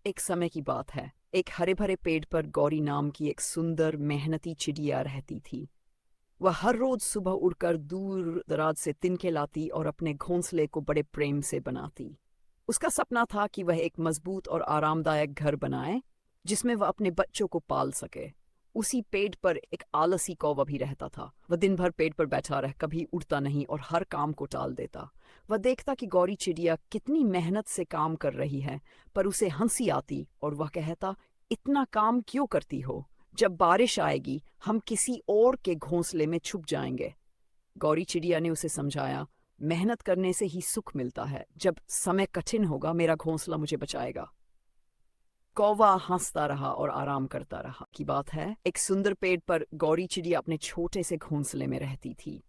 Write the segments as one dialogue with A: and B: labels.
A: एक समय की बात है। एक हरे भरे पेड़ पर गौरी नाम की एक सुंदर मेहनती चिड़िया रहती थी। वह हर रोज सुबह उड़कर दूर दराज से तिनके लाती और अपने घोंसले को बड़े प्रेम से बनाती। उसका सपना था कि वह एक मजबूत और आरामदायक घर बनाए जिसमें वह अपने बच्चों को पाल सके। उसी पेड़ पर एक आलसी कौवा भी रहता था। वह दिन भर पेड़ पर बैठा रह कभी उड़ता नहीं और हर काम को टाल देता। वह देखता कि गौरी चिड़िया कितनी मेहनत से काम कर रही है, पर उसे हंसी आती और वह कहता, इतना काम क्यों करती हो? जब बारिश आएगी हम किसी और के घोंसले में छुप जाएंगे। गौरी चिड़िया ने उसे समझाया, मेहनत करने से ही सुख मिलता है। जब समय कठिन होगा मेरा घोंसला मुझे बचाएगा। कौवा हंसता रहा और आराम करता रहा। की बात है, एक सुंदर पेड़ पर गौरी चिड़िया अपने छोटे से घोंसले में रहती थी।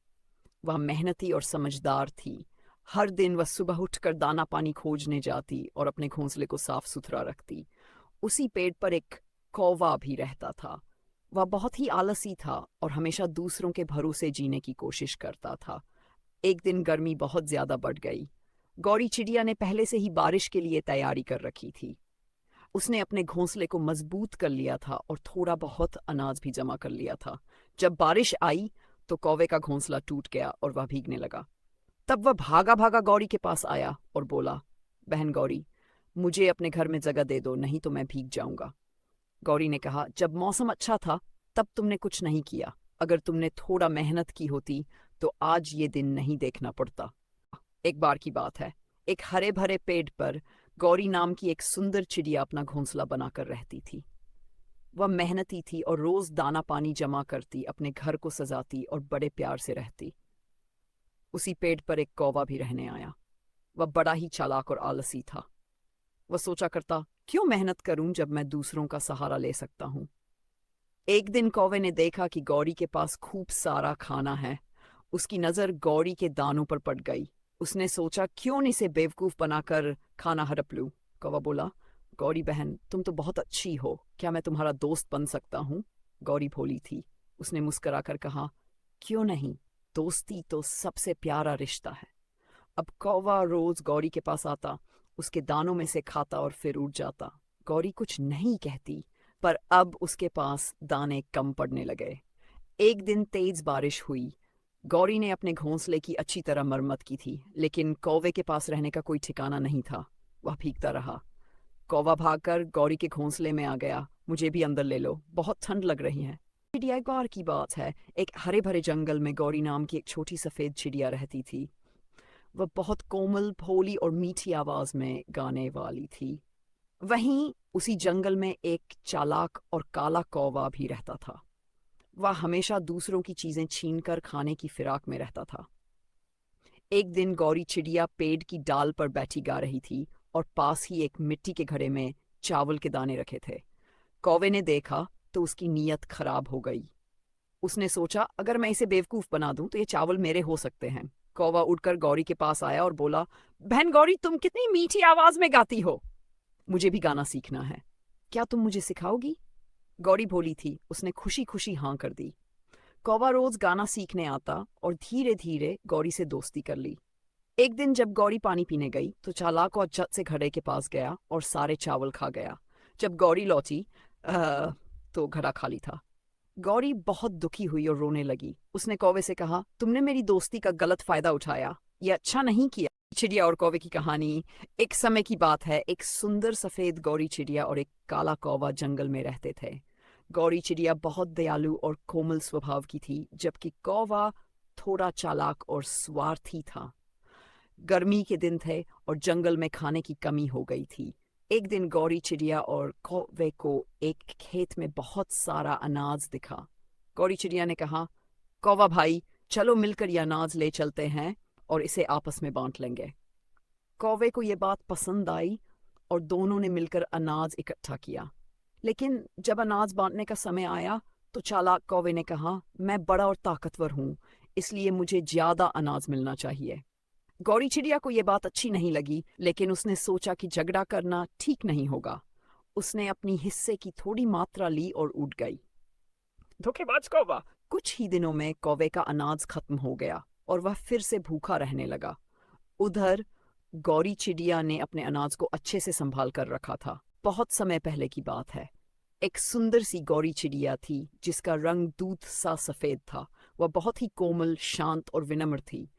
A: वह मेहनती और समझदार थी। हर दिन वह सुबह उठकर दाना पानी खोजने जाती और अपने घोंसले को साफ सुथरा रखती। उसी पेड़ पर एक कौवा भी रहता था। वह बहुत ही आलसी था और हमेशा दूसरों के भरोसे जीने की कोशिश करता था। एक दिन गर्मी बहुत ज्यादा बढ़ गई। गौरी चिड़िया ने पहले से ही बारिश के लिए तैयारी कर रखी थी। उसने अपने घोंसले को मजबूत कर लिया था और थोड़ा बहुत अनाज भी जमा कर लिया था। जब बारिश आई तो कौवे का घोंसला टूट गया और वह भीगने लगा। तब वह भागा भागा गौरी के पास आया और बोला, बहन गौरी, मुझे अपने घर में जगह दे दो, नहीं तो मैं भीग जाऊंगा। गौरी ने कहा, जब मौसम अच्छा था तब तुमने कुछ नहीं किया। अगर तुमने थोड़ा मेहनत की होती तो आज ये दिन नहीं देखना पड़ता। एक बार की बात है, एक हरे भरे पेड़ पर गौरी नाम की एक सुंदर चिड़िया अपना घोंसला बनाकर रहती थी। वह मेहनती थी और रोज दाना पानी जमा करती, अपने घर को सजाती और बड़े प्यार से रहती। उसी पेड़ पर एक कौवा भी रहने आया। वह बड़ा ही चालाक और आलसी था। वह सोचा करता, क्यों मेहनत करूं जब मैं दूसरों का सहारा ले सकता हूं। एक दिन कौवे ने देखा कि गौरी के पास खूब सारा खाना है। उसकी नजर गौरी के दानों पर पड़ गई। उसने सोचा, क्यों न इसे बेवकूफ बनाकर खाना हड़प लूं। कौवा बोला, गौरी बहन, तुम तो बहुत अच्छी हो, क्या मैं तुम्हारा दोस्त बन सकता हूं? गौरी भोली थी। उसने मुस्कुराकर कहा, क्यों नहीं, दोस्ती तो सबसे प्यारा रिश्ता है। अब कौवा रोज गौरी के पास आता, उसके दानों में से खाता और फिर उड़ जाता। गौरी कुछ नहीं कहती, पर अब उसके पास दाने कम पड़ने लगे। एक दिन तेज बारिश हुई। गौरी ने अपने घोंसले की अच्छी तरह मरम्मत की थी, लेकिन कौवे के पास रहने का कोई ठिकाना नहीं था। वह भीगता रहा। कौवा भागकर गौरी के घोंसले में आ गया। मुझे भी अंदर ले लो, बहुत ठंड लग रही है। चिड़िया एक बार की बात है, एक हरे भरे जंगल में गौरी नाम की एक छोटी सफेद चिड़िया रहती थी। वह बहुत कोमल, भोली और मीठी आवाज में गाने वाली थी। वहीं उसी जंगल में एक चालाक और काला कौवा भी रहता था। वह हमेशा दूसरों की चीजें छीनकर खाने की फिराक में रहता था। एक दिन गौरी चिड़िया पेड़ की डाल पर बैठी गा रही थी और पास ही एक मिट्टी के घड़े में चावल के दाने रखे थे। कौवे ने देखा तो उसकी नीयत खराब हो गई। उसने सोचा, अगर मैं इसे बेवकूफ बना दूं तो ये चावल मेरे हो सकते हैं। कौवा उठकर गौरी के पास आया और बोला, बहन गौरी, तुम कितनी मीठी आवाज में गाती हो। मुझे भी गाना सीखना है, क्या तुम मुझे सिखाओगी? गौरी भोली थी, उसने खुशी खुशी हाँ कर दी। कौवा रोज गाना सीखने आता और धीरे धीरे गौरी से दोस्ती कर ली। एक दिन जब गौरी पानी पीने गई तो चालाक और झट से घड़े के पास गया और सारे चावल खा गया। जब गौरी लौटी तो घड़ा खाली था। गौरी बहुत दुखी हुई और रोने लगी। उसने कौवे से कहा, तुमने मेरी दोस्ती का गलत फायदा उठाया, यह अच्छा नहीं किया। चिड़िया और कौवे की कहानी। एक समय की बात है, एक सुंदर सफेद गौरी चिड़िया और एक काला कौवा जंगल में रहते थे। गौरी चिड़िया बहुत दयालु और कोमल स्वभाव की थी, जबकि कौवा थोड़ा चालाक और स्वार्थी था। गर्मी के दिन थे और जंगल में खाने की कमी हो गई थी। एक दिन गौरी चिड़िया और कौवे को एक खेत में बहुत सारा अनाज दिखा। गौरी चिड़िया ने कहा, कौवा भाई, चलो मिलकर यह अनाज ले चलते हैं और इसे आपस में बांट लेंगे। कौवे को यह बात पसंद आई और दोनों ने मिलकर अनाज इकट्ठा किया। लेकिन जब अनाज बांटने का समय आया तो चालाक कौवे ने कहा, मैं बड़ा और ताकतवर हूं, इसलिए मुझे ज्यादा अनाज मिलना चाहिए। गौरी चिड़िया को यह बात अच्छी नहीं लगी, लेकिन उसने सोचा कि झगड़ा करना ठीक नहीं होगा। उसने अपनी हिस्से की थोड़ी मात्रा ली और उड़ गई। धोखेबाज कौवा। कुछ ही दिनों में कौवे का अनाज खत्म हो गया और वह फिर से भूखा रहने लगा। उधर गौरी चिड़िया ने अपने अनाज को अच्छे से संभाल कर रखा था। बहुत समय पहले की बात है। एक सुंदर सी गौरी चिड़िया थी जिसका रंग दूध सा सफेद था। वह बहुत ही कोमल, शांत और विनम्र थी।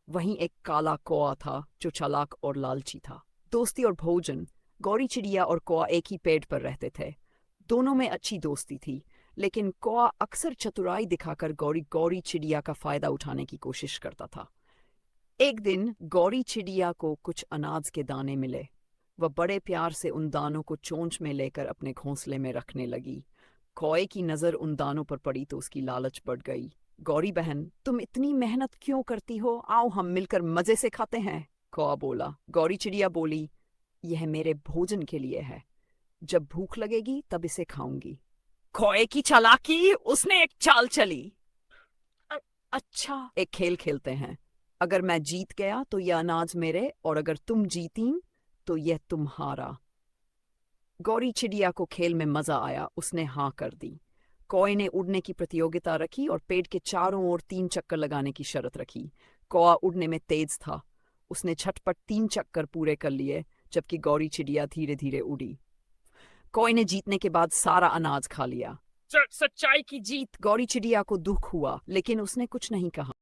A: वहीं एक काला कौआ था जो चालाक और लालची था। दोस्ती और भोजन। गौरी चिड़िया और कौआ एक ही पेड़ पर रहते थे। दोनों में अच्छी दोस्ती थी, लेकिन कौआ अक्सर चतुराई दिखाकर गौरी गौरी चिड़िया का फायदा उठाने की कोशिश करता था। एक दिन गौरी चिड़िया को कुछ अनाज के दाने मिले। वह बड़े प्यार से उन दानों को चोंच में लेकर अपने घोंसले में रखने लगी। कौए की नजर उन दानों पर पड़ी तो उसकी लालच बढ़ गई। गौरी बहन, तुम इतनी मेहनत क्यों करती हो? आओ हम मिलकर मजे से खाते हैं, कौआ बोला। गौरी चिड़िया बोली, यह मेरे भोजन के लिए है। जब भूख लगेगी तब इसे खाऊंगी। कौए की चालाकी, उसने एक चाल चली। अच्छा, एक खेल खेलते हैं। अगर मैं जीत गया तो यह अनाज मेरे, और अगर तुम जीती तो यह तुम्हारा। गौरी चिड़िया को खेल में मजा आया। उसने हाँ कर दी। कौए ने उड़ने की प्रतियोगिता रखी और पेड़ के चारों ओर 3 चक्कर लगाने की शर्त रखी। कौआ उड़ने में तेज था। उसने झटपट 3 चक्कर पूरे कर लिए, जबकि गौरी चिड़िया धीरे धीरे उड़ी। कौए ने जीतने के बाद सारा अनाज खा लिया। सच्चाई की जीत। गौरी चिड़िया को दुख हुआ, लेकिन उसने कुछ नहीं कहा।